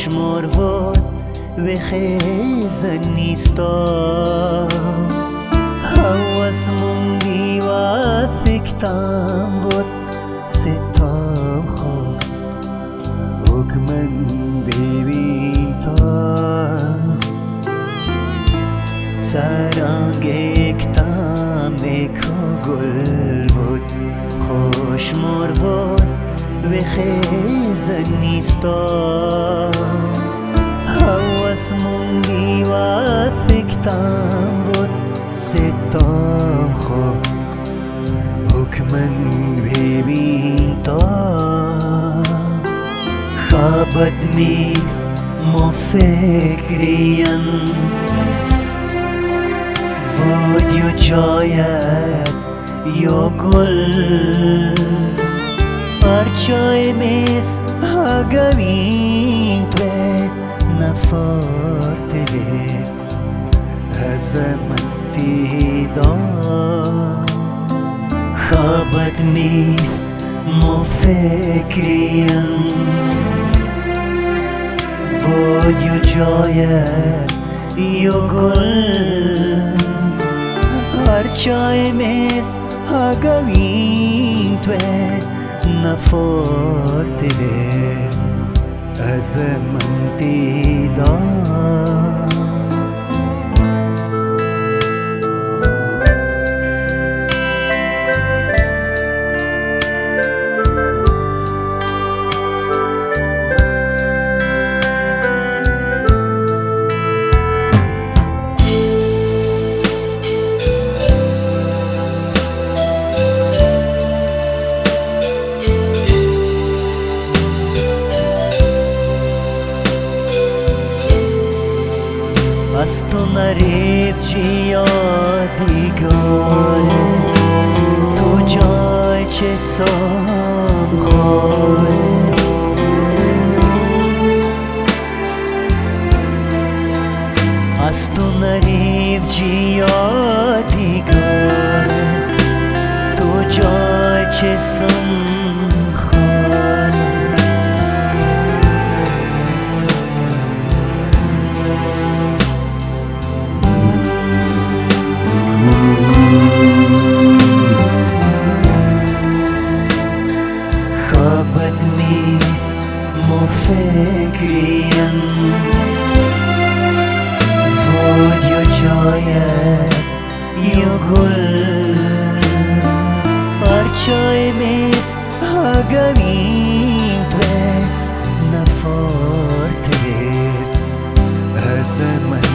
مرود بخیزن نیستا حواس موندی و فکتم بود ستام خواب حکمن ببین تا سرانگ اکتم اکو گل بود خوش مرود بخیزن نیستا حواس موندی و فکتم بود ستام خواب حکمن ببین تا خوابت میف مفکریم ودیو جایت یا گل پرچای میز هاگوین توی نفرده از من تیدا خوابت میف مفکریم ودیو جایت یا گل هرچای میز هاگوین توی نفرده از من تیدا از تو نرید چی یادگاره تو جای چه سام خوره از تو نرید چی یادگاره تو جای چه سام خوره خوابت میف مفکریم ودیو جایت یا گل پرچای میز هاگوین توی نفرده از من